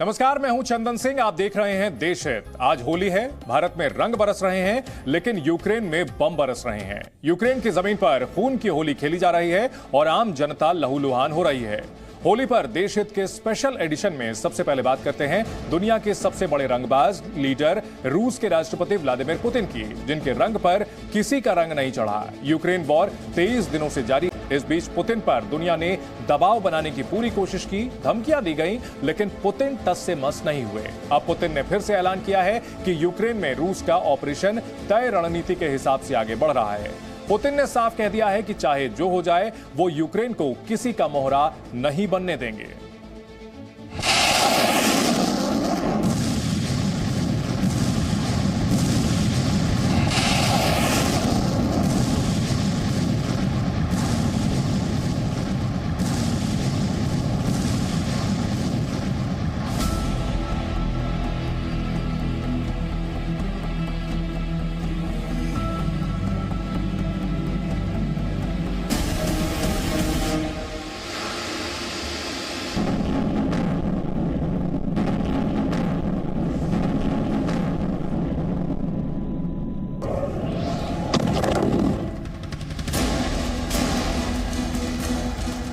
नमस्कार, मैं हूं चंदन सिंह। आप देख रहे हैं देश हित। आज होली है। भारत में रंग बरस रहे हैं, लेकिन यूक्रेन में बम बरस रहे हैं। यूक्रेन की जमीन पर खून की होली खेली जा रही है और आम जनता लहूलुहान हो रही है। होली पर देश हित के स्पेशल एडिशन में सबसे पहले बात करते हैं दुनिया के सबसे बड़े रंगबाज लीडर रूस के राष्ट्रपति व्लादिमीर पुतिन की, जिनके रंग पर किसी का रंग नहीं चढ़ा। यूक्रेन वॉर 23 दिनों से जारी। इस बीच पुतिन पर दुनिया ने दबाव बनाने की पूरी कोशिश की, धमकियां दी गई, लेकिन पुतिन टस से मस नहीं हुए। अब पुतिन ने फिर से ऐलान किया है कि यूक्रेन में रूस का ऑपरेशन तय रणनीति के हिसाब से आगे बढ़ रहा है। पुतिन ने साफ कह दिया है कि चाहे जो हो जाए, वो यूक्रेन को किसी का मोहरा नहीं बनने देंगे।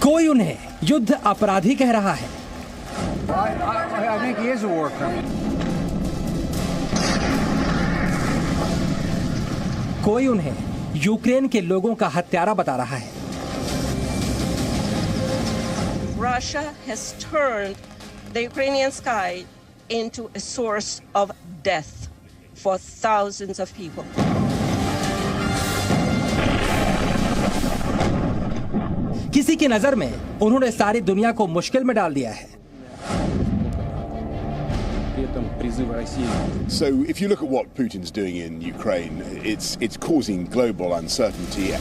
कोई उन्हें युद्ध अपराधी कह रहा है। कोई उन्हें यूक्रेन के लोगों का हत्यारा बता रहा है। Russia has turned the Ukrainian sky into a source of death for thousands of people. किसी की नजर में उन्होंने सारी दुनिया को मुश्किल में डाल दिया है। So if you look at what Putin's doing in Ukraine, it's causing global uncertainty.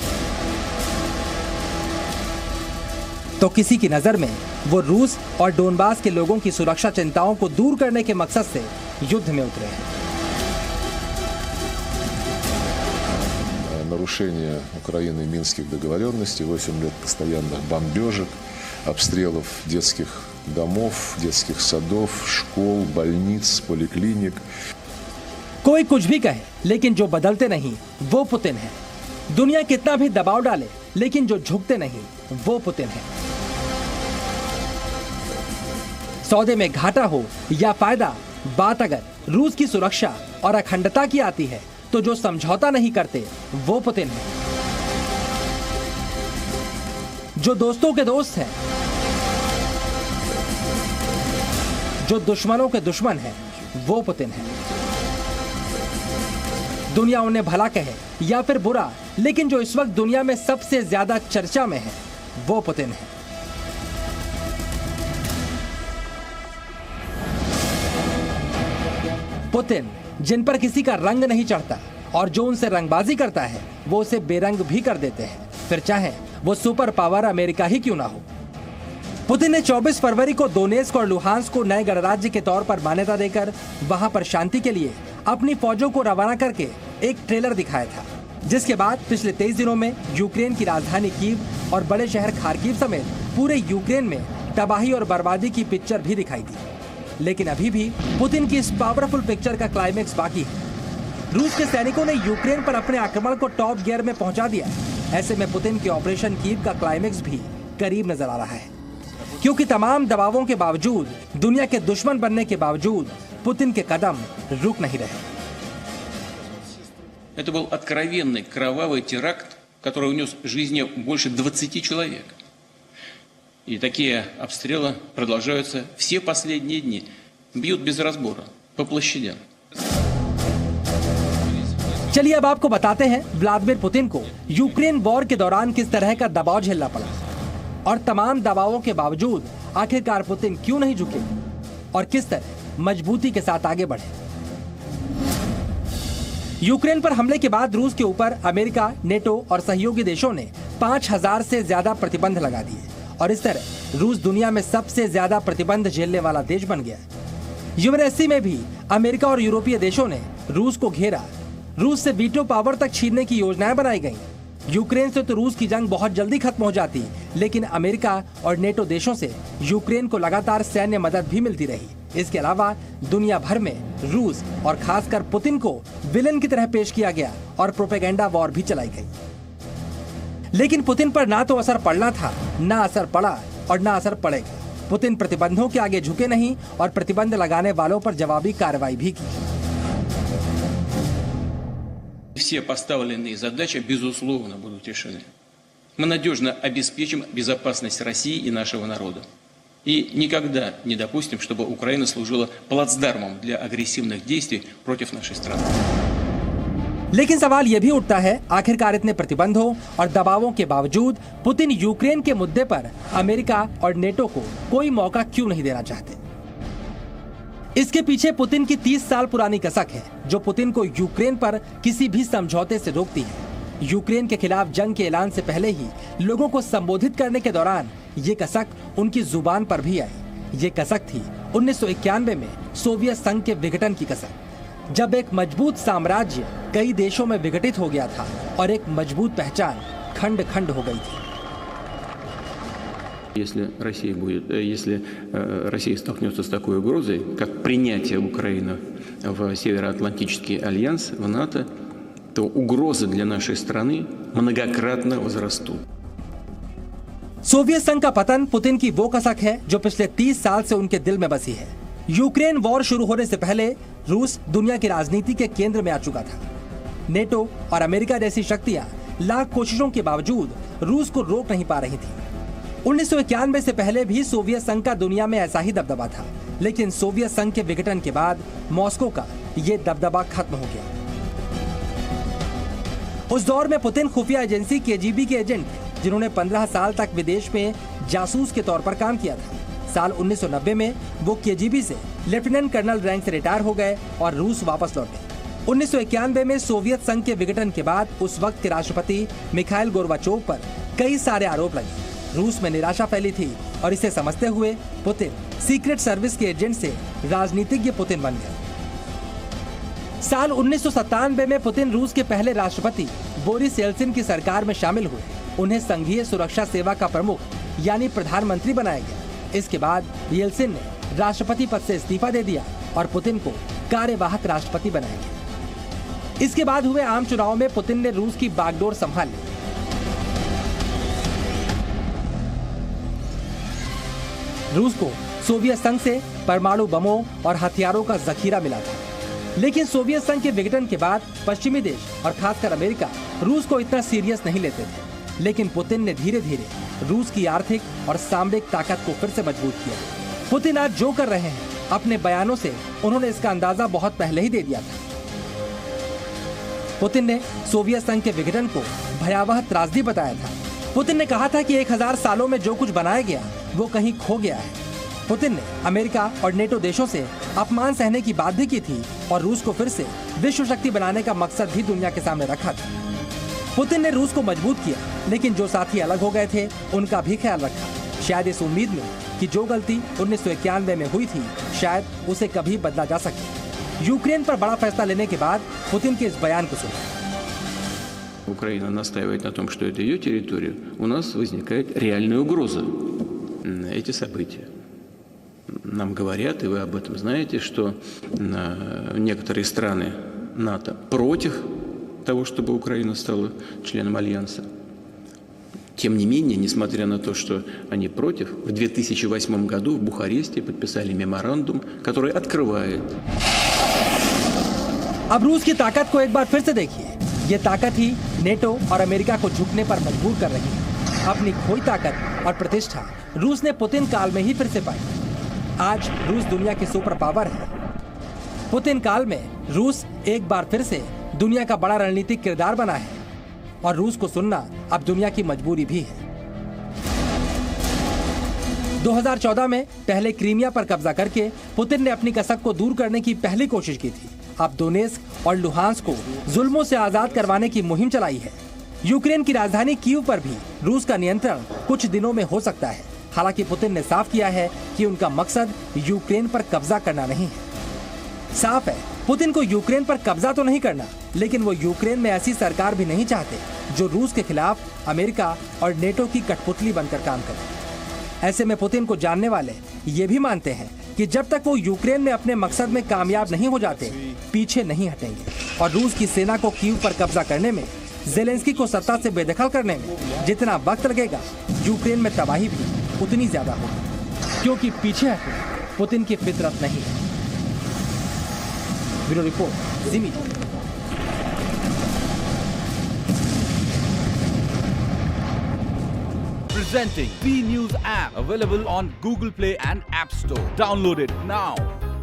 तो किसी की नजर में वो रूस और डोनबास के लोगों की सुरक्षा चिंताओं को दूर करने के मकसद से युद्ध में उतरे हैं। Нарушение Украины минских договоренностей, 8 лет постоянных бомбежек, обстрелов детских домов, детских садов, школ, больниц, поликлиник. कोई कुछ भी कहे, लेकिन जो बदलते नहीं वो पुतिन है। दुनिया कितना भी दबाव डाले, लेकिन जो झुकते नहीं वो पुतिन है। सौदे में घाटा हो या फायदा, बात अगर रूस की सुरक्षा और अखंडता की आती है तो जो समझौता नहीं करते वो पुतिन है। जो दोस्तों के दोस्त हैं, जो दुश्मनों के दुश्मन हैं, वो पुतिन है। दुनिया उन्हें भला कहे या फिर बुरा, लेकिन जो इस वक्त दुनिया में सबसे ज्यादा चर्चा में है वो पुतिन है। पुतिन जिन पर किसी का रंग नहीं चढ़ता और जो उनसे रंगबाजी करता है वो उसे बेरंग भी कर देते हैं, फिर चाहे वो सुपर पावर अमेरिका ही क्यों ना हो। पुतिन ने 24 फरवरी को दोनेत्स्क और लुहांस्क को नए गणराज्य के तौर पर मान्यता देकर वहां पर शांति के लिए अपनी फौजों को रवाना करके एक ट्रेलर दिखाया था, जिसके बाद पिछले 23 दिनों में यूक्रेन की राजधानी कीव और बड़े शहर खार्किव समेत पूरे यूक्रेन में तबाही और बर्बादी की पिक्चर भी दिखाई दी। लेकिन अभी भी पुतिन की इस पावरफुल पिक्चर का क्लाइमेक्स बाकी है। रूस के सैनिकों ने यूक्रेन पर अपने आक्रमण को टॉप गियर में पहुंचा दिया। ऐसे में पुतिन के ऑपरेशन कीव का क्लाइमेक्स भी करीब नजर आ रहा है, क्योंकि तमाम दबावों के बावजूद, दुनिया के दुश्मन बनने के बावजूद पुतिन के कदम रुक नहीं रहे। Это был откровенный кровавый теракт, который унес жизни больше 20 человек. И такие обстрелы продолжаются все последние дни. Бьют без разбора по площадям. चलिए अब आपको बताते हैं व्लादिमीर पुतिन को यूक्रेन वॉर के दौरान किस तरह का दबाव झेलना पड़ा और तमाम दबावों के बावजूद आखिरकार पुतिन क्यों नहीं झुके और किस तरह मजबूती के साथ आगे बढ़े। यूक्रेन पर हमले के बाद रूस के ऊपर अमेरिका, नेटो और सहयोगी देशों ने 5000 से ज्यादा प्रतिबंध लगा दिए और इस तरह रूस दुनिया में सबसे ज्यादा प्रतिबंध झेलने वाला देश बन गया। यूएनएससी में भी अमेरिका और यूरोपीय देशों ने रूस को घेरा। रूस से वीटो पावर तक छीनने की योजनाएं बनाई गईं। यूक्रेन से तो रूस की जंग बहुत जल्दी खत्म हो जाती, लेकिन अमेरिका और नेटो देशों से यूक्रेन को लगातार सैन्य मदद भी मिलती रही। इसके अलावा दुनिया भर में रूस और खासकर पुतिन को विलेन की तरह पेश किया गया और प्रोपेगेंडा वॉर भी चलाई गई। लेकिन पुतिन पर ना तो असर पड़ना था, ना असर पड़ा और ना असर पड़ेगा। पुतिन प्रतिबंधों के आगे झुके नहीं और प्रतिबंध लगाने वालों पर जवाबी कार्रवाई भी की। Все поставленные задачи, безусловно, будут решены. Мы надежно обеспечим безопасность России и нашего народа. И никогда не допустим, чтобы Украина служила плацдармом для агрессивных действий против нашей страны. लेकिन सवाल यह भी उठता है, आखिरकार इतने प्रतिबंधों और दबावों के बावजूद पुतिन यूक्रेन के मुद्दे पर अमेरिका और नेटो को कोई मौका क्यों नहीं देना चाहते? इसके पीछे पुतिन की 30 साल पुरानी कसक है, जो पुतिन को यूक्रेन पर किसी भी समझौते से रोकती है। यूक्रेन के खिलाफ जंग के ऐलान से पहले ही लोगों को संबोधित करने के दौरान ये कसक उनकी जुबान पर भी आई। ये कसक थी 1991 में सोवियत संघ के विघटन की कसक, जब एक मजबूत साम्राज्य कई देशों में विघटित हो गया था और एक मजबूत पहचान खंड खंड हो गई थी। Если Россия столкнется с такой угрозой, как принятие Украины в Североатлантический альянс, в НАТО, то угрозы для нашей страны многократно возрастут. सोवियत संघ का पतन पुतिन की वो कसक है जो पिछले 30 साल से उनके दिल में बसी है। यूक्रेन वॉर शुरू होने से पहले रूस दुनिया की राजनीति के केंद्र में आ चुका था। नेटो और अमेरिका जैसी शक्तियां लाख कोशिशों के बावजूद रूस को रोक नहीं पा रही थी। 1991 से पहले भी सोवियत संघ का दुनिया में ऐसा ही दबदबा था, लेकिन सोवियत संघ के विघटन के बाद मॉस्को का ये दबदबा खत्म हो गया। उस दौर में पुतिन खुफिया एजेंसी केजीबी के एजेंट थे, जिन्होंने 15 साल तक विदेश में जासूस के तौर पर काम किया था। साल 1990 में वो केजीबी से लेफ्टिनेंट कर्नल रैंक से रिटायर हो गए और रूस वापस लौटे। 1991 में सोवियत संघ के विघटन के बाद उस वक्त के राष्ट्रपति मिखाइल गोर्बाचोव पर कई सारे आरोप लगे। रूस में निराशा फैली थी और इसे समझते हुए पुतिन सीक्रेट सर्विस के एजेंट से राजनीतिज्ञ पुतिन बन गए। साल 1997 में पुतिन रूस के पहले राष्ट्रपति बोरिस येल्सिन की सरकार में शामिल हुए। उन्हें संघीय सुरक्षा सेवा का प्रमुख यानी प्रधानमंत्री बनाया गया। इसके बाद येल्सिन ने राष्ट्रपति पद से इस्तीफा दे दिया और पुतिन को कार्यवाहक राष्ट्रपति बनाया गया। इसके बाद हुए आम चुनाव में पुतिन ने रूस की बागडोर संभाल ली। रूस को सोवियत संघ से परमाणु बमों और हथियारों का जखीरा मिला था, लेकिन सोवियत संघ के विघटन के बाद पश्चिमी देश और खासकर अमेरिका रूस को इतना सीरियस नहीं लेते थे। लेकिन पुतिन ने धीरे धीरे रूस की आर्थिक और सामरिक ताकत को फिर से मजबूत किया। पुतिन आज जो कर रहे हैं, अपने बयानों से उन्होंने इसका अंदाजा बहुत पहले ही दे दिया था। पुतिन ने सोवियत संघ के विघटन को भयावह त्रासदी बताया था। पुतिन ने कहा था कि 1000 सालों में जो कुछ बनाया गया वो कहीं खो गया है। पुतिन ने अमेरिका और नेटो देशों से अपमान सहने की बात भी की थी और रूस को फिर से विश्व शक्ति बनाने का मकसद भी दुनिया के सामने रखा था। पुतिन ने रूस को मजबूत किया, लेकिन जो साथी अलग हो गए थे उनका भी ख्याल रखा, शायद इस उम्मीद में कि जो गलती 1991 में हुई थी शायद उसे कभी बदला जा सके। यूक्रेन पर बड़ा फैसला लेने के बाद पुतिन के इस बयान को सुना। Украина настаивает на том, что это ее территория, у нас возникает реальная угроза. Эти события. Нам говорят, и вы об этом знаете, что некоторые страны НАТО против того, чтобы Украина стала членом Альянса. Тем не менее, несмотря на то, что они против, в 2008 году в Бухаресте подписали меморандум, который открывает. अब रूस की ताकत को एक बार फिर से देखिए। ये ताकत ही नेटो और अमेरिका को झुकने पर मजबूर कर रही है। अपनी खोई ताकत और प्रतिष्ठा रूस ने पुतिन काल में ही फिर से पाई। आज रूस दुनिया की सुपर पावर है। पुतिन काल में रूस एक बार फिर से दुनिया का बड़ा रणनीतिक किरदार बना है और रूस को सुनना अब दुनिया की मजबूरी भी है। 2014 में पहले क्रीमिया पर कब्जा करके पुतिन ने अपनी कसक को दूर करने की पहली कोशिश की थी। अब दोनेत्स्क और लुहांस्क को जुल्मों से आजाद करवाने की मुहिम चलाई है। यूक्रेन की राजधानी कीव पर भी रूस का नियंत्रण कुछ दिनों में हो सकता है। हालांकि पुतिन ने साफ किया है कि उनका मकसद यूक्रेन पर कब्जा करना नहीं है। साफ है, पुतिन को यूक्रेन पर कब्जा तो नहीं करना, लेकिन वो यूक्रेन में ऐसी सरकार भी नहीं चाहते जो रूस के खिलाफ अमेरिका और नेटो की कठपुतली बनकर काम करे। ऐसे में पुतिन को जानने वाले ये भी मानते हैं कि जब तक वो यूक्रेन में अपने मकसद में कामयाब नहीं हो जाते, पीछे नहीं हटेंगे और रूस की सेना को कीव पर कब्जा करने में, जेलेंस्की को सत्ता से बेदखल करने में जितना वक्त लगेगा, यूक्रेन में तबाही भी उतनी ज्यादा होगी, क्योंकि पीछे हटना पुतिन की फितरत नहीं है। Bureau report, ji media. Presenting B News app, available on Google Play and App Store. Download it now.